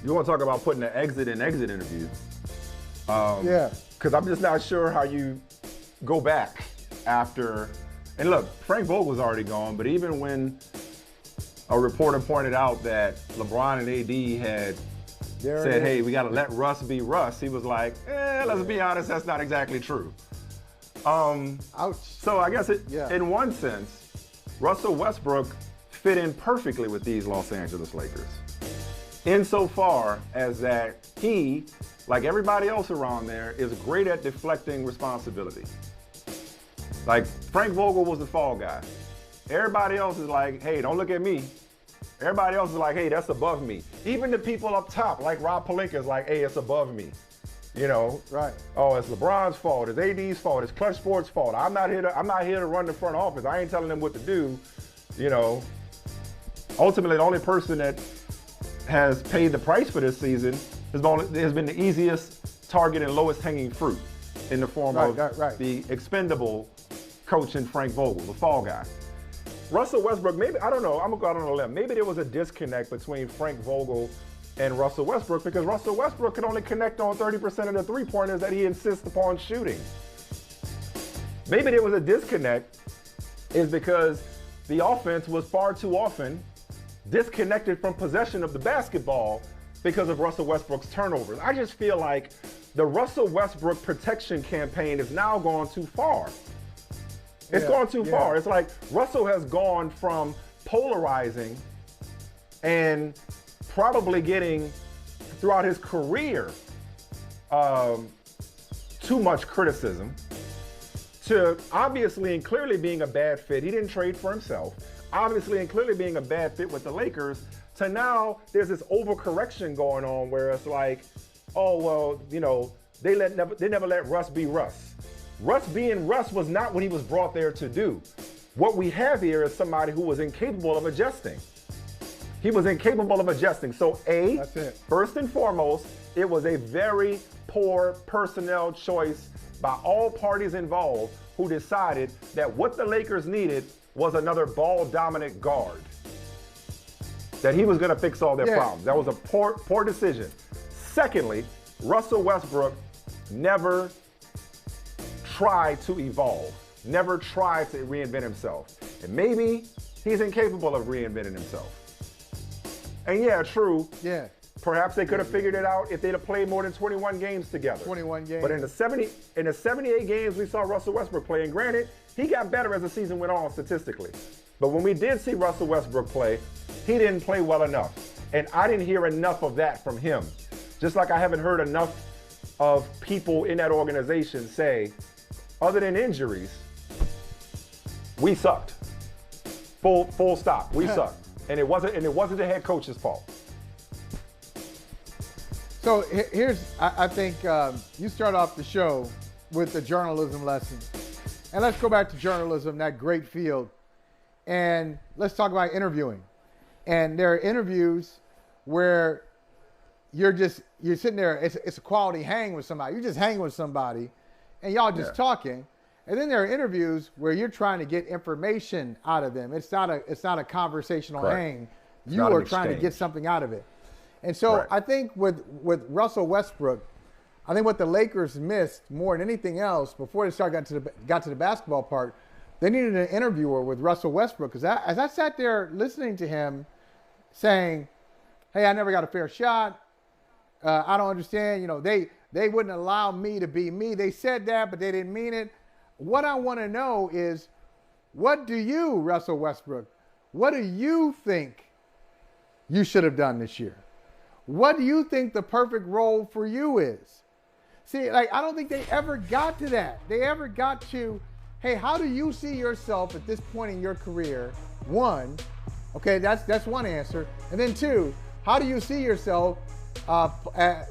You want to talk about putting an exit in exit interview? Yeah. Because I'm just not sure how you go back after. And look, Frank Vogel was already gone, but even when a reporter pointed out that LeBron and AD had said, hey, we got to let Russ be Russ, he was like, let's be honest, that's not exactly true. Ouch. So I guess in one sense, Russell Westbrook fit in perfectly with these Los Angeles Lakers. Insofar as that he, like everybody else around there, is great at deflecting responsibility. Like Frank Vogel was the fall guy. Everybody else is like, hey, don't look at me. Everybody else is like, hey, that's above me. Even the people up top, like Rob Pelinka, is like, hey, it's above me. You know, right? Oh, it's LeBron's fault. It's AD's fault. It's Clutch Sports' fault. I'm not here to run the front office. I ain't telling them what to do. You know, ultimately, the only person that has paid the price for this season has been the easiest target and lowest hanging fruit in the form of the expendable coach in Frank Vogel, the fall guy. Russell Westbrook, maybe, I don't know, I'm gonna go out on a limb. Maybe there was a disconnect between Frank Vogel and Russell Westbrook because Russell Westbrook can only connect on 30% of the three-pointers that he insists upon shooting. Maybe there was a disconnect is because the offense was far too often disconnected from possession of the basketball because of Russell Westbrook's turnovers. I just feel like the Russell Westbrook protection campaign has now gone too far. It's gone too far. It's like Russell has gone from polarizing and probably getting, throughout his career, too much criticism, to obviously and clearly being a bad fit. He didn't trade for himself. Obviously and clearly being a bad fit with the Lakers, to now there's this overcorrection going on where it's like, oh, well, you know, they never let Russ be Russ. Russ being Russ was not what he was brought there to do. What we have here is somebody who was incapable of adjusting. He was incapable of adjusting. So first and foremost, it was a very poor personnel choice by all parties involved who decided that what the Lakers needed was another ball-dominant guard. That he was going to fix all their problems. That was a poor decision. Secondly, Russell Westbrook never tried to evolve, never tried to reinvent himself. And maybe he's incapable of reinventing himself. And yeah, true. Yeah. Perhaps they could have figured it out if they'd have played more than 21 games together. 21 games. But in the 78 games we saw Russell Westbrook play, and granted, he got better as the season went on statistically. But when we did see Russell Westbrook play, he didn't play well enough. And I didn't hear enough of that from him. Just like I haven't heard enough of people in that organization say, other than injuries, we sucked. Full stop. We sucked. And it wasn't the head coach's fault. So I think you start off the show with the journalism lesson. And let's go back to journalism, that great field. And let's talk about interviewing. And there are interviews where you're sitting there, it's a quality hang with somebody. You're just hanging with somebody and y'all just talking. And then there are interviews where you're trying to get information out of them. It's not a conversational hang. You are trying to get something out of it. And so I think with Russell Westbrook, I think what the Lakers missed more than anything else before they got to the basketball part, they needed an interviewer with Russell Westbrook. Because as I sat there listening to him saying, hey, I never got a fair shot. I don't understand. You know, they wouldn't allow me to be me. They said that, but they didn't mean it. What I want to know is, what do you, Russell Westbrook, what do you think you should have done this year? What do you think the perfect role for you is? See, like, I don't think they ever got to that. They ever got to, hey, how do you see yourself at this point in your career? One, okay, that's one answer. And then two, how do you see yourself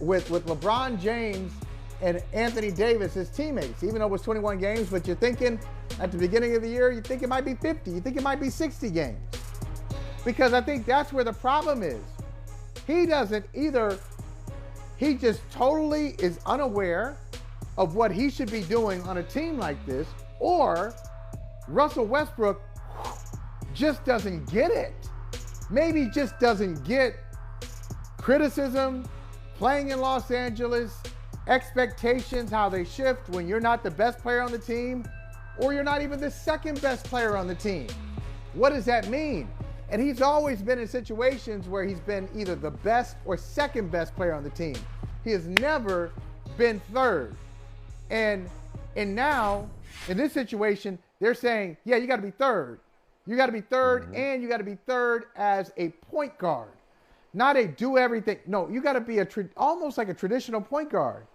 with LeBron James and Anthony Davis as teammates? Even though it was 21 games, but you're thinking at the beginning of the year, you think it might be 50, you think it might be 60 games. Because I think that's where the problem is. He doesn't either, he just totally is unaware of what he should be doing on a team like this, or Russell Westbrook just doesn't get it. Maybe just doesn't get criticism, playing in Los Angeles, expectations, how they shift when you're not the best player on the team or you're not even the second best player on the team. What does that mean? And he's always been in situations where he's been either the best or second best player on the team. He has never been third. And now, in this situation, they're saying, yeah, you got to be third. You got to be third, and you got to be third as a point guard. Not a do everything. No, you got to be almost like a traditional point guard.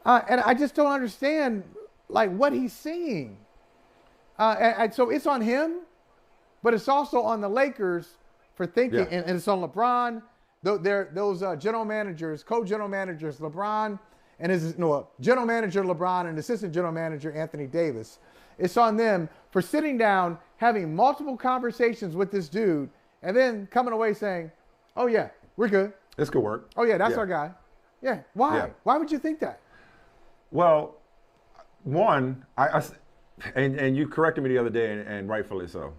And I just don't understand like what he's seeing. And so it's on him, but it's also on the Lakers for thinking, and it's on LeBron. Those general managers, co-general managers, LeBron and his general manager LeBron and assistant general manager Anthony Davis. It's on them for sitting down, having multiple conversations with this dude, and then coming away saying, "Oh yeah, we're good. This could work. Oh yeah, that's our guy." Yeah. Why? Yeah. Why would you think that? Well, one, and you corrected me the other day, and rightfully so.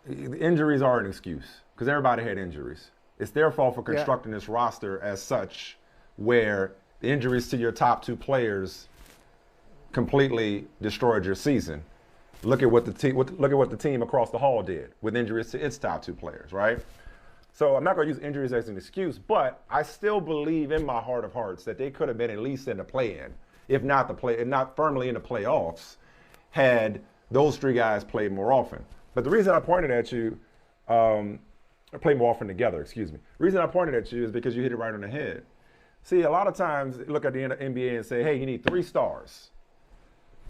The injuries are an excuse because everybody had injuries. It's their fault for constructing this roster as such, where the injuries to your top two players completely destroyed your season. Look at what the team across the hall did with injuries to its top two players, right? So I'm not going to use injuries as an excuse, but I still believe in my heart of hearts that they could have been at least in the play-in, if not firmly in the playoffs, had those three guys played more often. But the reason I pointed at you, play more often together, excuse me. The reason I pointed at you is because you hit it right on the head. See, a lot of times look at the NBA and say, hey, you need 3 stars.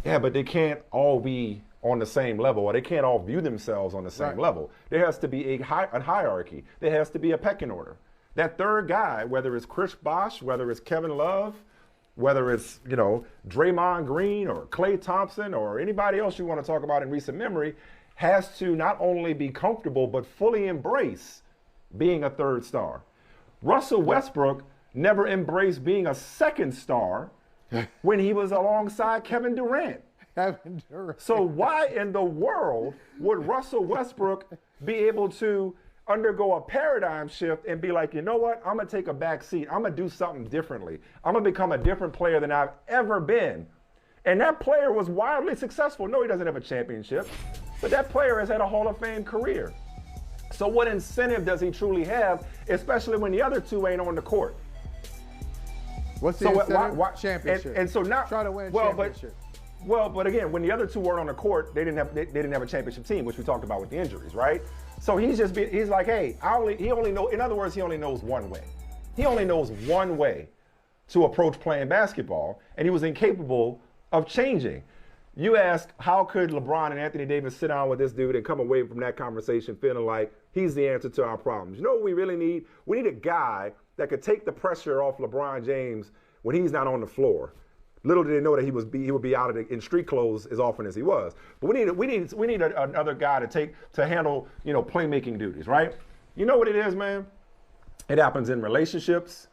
Yeah, but they can't all be on the same level, or they can't all view themselves on the same level. There has to be a hierarchy. There has to be a pecking order. That third guy, whether it's Chris Bosh, whether it's Kevin Love, whether it's, Draymond Green or Klay Thompson or anybody else you want to talk about in recent memory, has to not only be comfortable but fully embrace being a third star. Russell Westbrook never embraced being a second star when he was alongside Kevin Durant. So why in the world would Russell Westbrook be able to undergo a paradigm shift and be like, you know what, I'm going to take a back seat. I'm going to do something differently. I'm going to become a different player than I've ever been. And that player was wildly successful. No, he doesn't have a championship, but that player has had a Hall of Fame career. So what incentive does he truly have, especially when the other two ain't on the court? What's the incentive? Championship. And so now, try to win a championship. But again, when the other two weren't on the court, they didn't have a championship team, which we talked about with the injuries, right? So he's like, hey, he only knows one way. He only knows one way to approach playing basketball, and he was incapable of changing. You ask, how could LeBron and Anthony Davis sit down with this dude and come away from that conversation feeling like he's the answer to our problems? You know what we really need? We need a guy that could take the pressure off LeBron James when he's not on the floor. Little did they know that he would be out in street clothes as often as he was. But we need another guy to handle playmaking duties, right? You know what it is, man? It happens in relationships.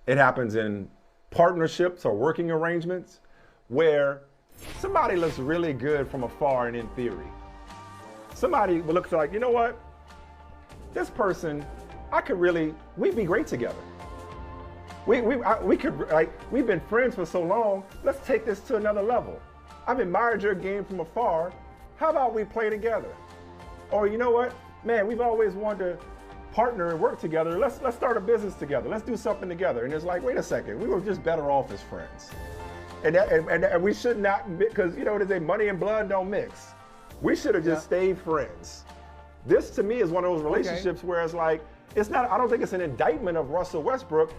It happens in partnerships or working arrangements where somebody looks really good from afar and in theory. Somebody looks like, you know what? This person, we'd be great together. We've been friends for so long. Let's take this to another level. I've admired your game from afar. How about we play together? Or you know what, man, we've always wanted to partner and work together. Let's start a business together. Let's do something together. And it's like, wait a second, we were just better off as friends. And we should not, because they say money and blood don't mix. We should have just stayed friends. This to me is one of those relationships where it's like, I don't think it's an indictment of Russell Westbrook,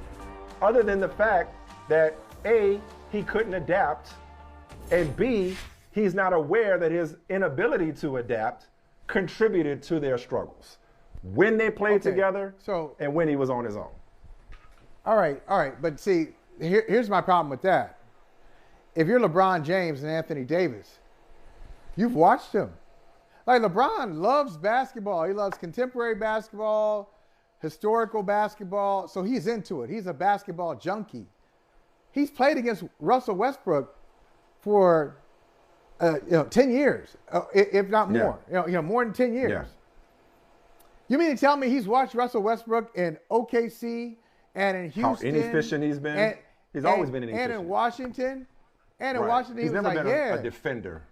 other than the fact that A, he couldn't adapt, and B, he's not aware that his inability to adapt contributed to their struggles when they played together and when he was on his own. All right. But see, here's my problem with that. If you're LeBron James and Anthony Davis, you've watched him. Like, LeBron loves basketball. He loves contemporary basketball, historical basketball, so he's into it. He's a basketball junkie. He's played against Russell Westbrook for 10 years, if not more. More than 10 years. You mean to tell me he's watched Russell Westbrook in OKC and in Houston? How inefficient he's been. He's always been inefficient. And in Washington. And in Right. Washington, he's he was never like, been yeah. a defender.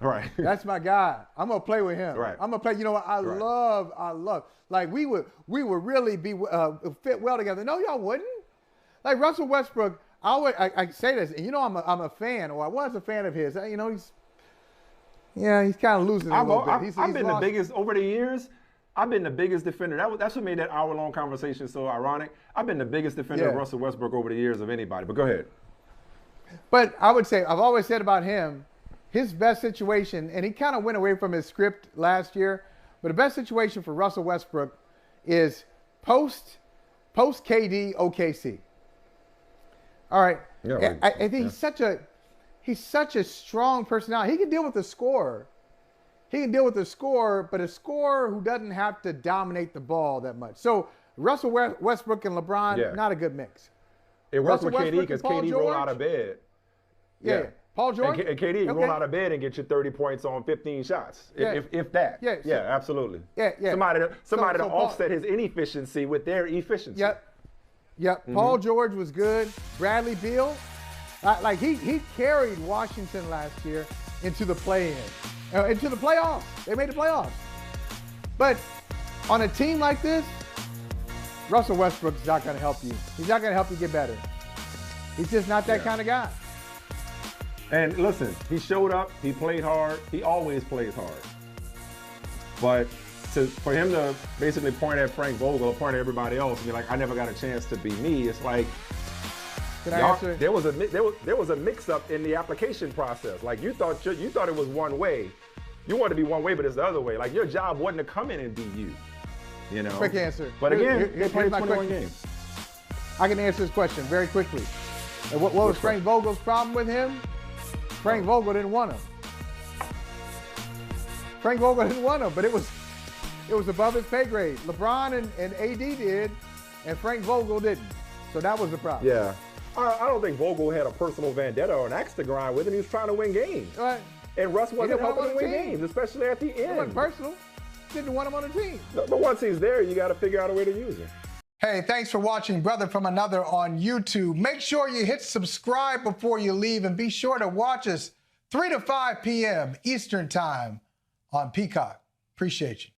Right. That's my guy. I'm gonna play with him. Right. I'm gonna play. You know what? I love. Like we would really be fit well together. No, y'all wouldn't. Like Russell Westbrook. I say this, and you know I'm a fan, or I was a fan of his. You know he's kind of losing a little bit. I've been the biggest over the years. I've been the biggest defender. That's what made that hour-long conversation so ironic. I've been the biggest defender of Russell Westbrook over the years of anybody. But go ahead. But I would say I've always said about him, his best situation, and he kind of went away from his script last year. But the best situation for Russell Westbrook is post KD OKC. All right. Yeah, I think he's such a strong personality. He can deal with the scorer. He can deal with the scorer, but a scorer who doesn't have to dominate the ball that much. So Russell Westbrook and LeBron, not a good mix. It worked with KD because KD rolled out of bed. Yeah. Paul George? And KD roll out of bed and get you 30 points on 15 shots, if that. Yeah, absolutely. Yeah. Somebody to offset his inefficiency with their efficiency. Yep. Mm-hmm. Paul George was good. Bradley Beal, like he carried Washington last year into the play-in, into the playoffs. They made the playoffs. But on a team like this, Russell Westbrook's not going to help you. He's not going to help you get better. He's just not that kind of guy. And listen, he showed up. He played hard. He always plays hard. But for him to basically point at Frank Vogel or point at everybody else and be like, I never got a chance to be me, it's like, there was a mix-up in the application process. Like you thought it was one way. You wanted to be one way, but it's the other way. Like your job wasn't to come in and be you. You know. Quick answer. But again, they played 21 games. I can answer this question very quickly. And what was Frank Vogel's problem with him? Frank Vogel didn't want him. Frank Vogel didn't want him, but it was above his pay grade. LeBron and AD did, and Frank Vogel didn't. So that was the problem. Yeah. I don't think Vogel had a personal vendetta or an axe to grind with him. He was trying to win games. Right. And Russ wasn't helping him win games, especially at the end. It wasn't personal. Didn't want him on the team. But once he's there, you got to figure out a way to use him. Hey, thanks for watching Brother from Another on YouTube. Make sure you hit subscribe before you leave, and be sure to watch us 3 to 5 p.m. Eastern Time on Peacock. Appreciate you.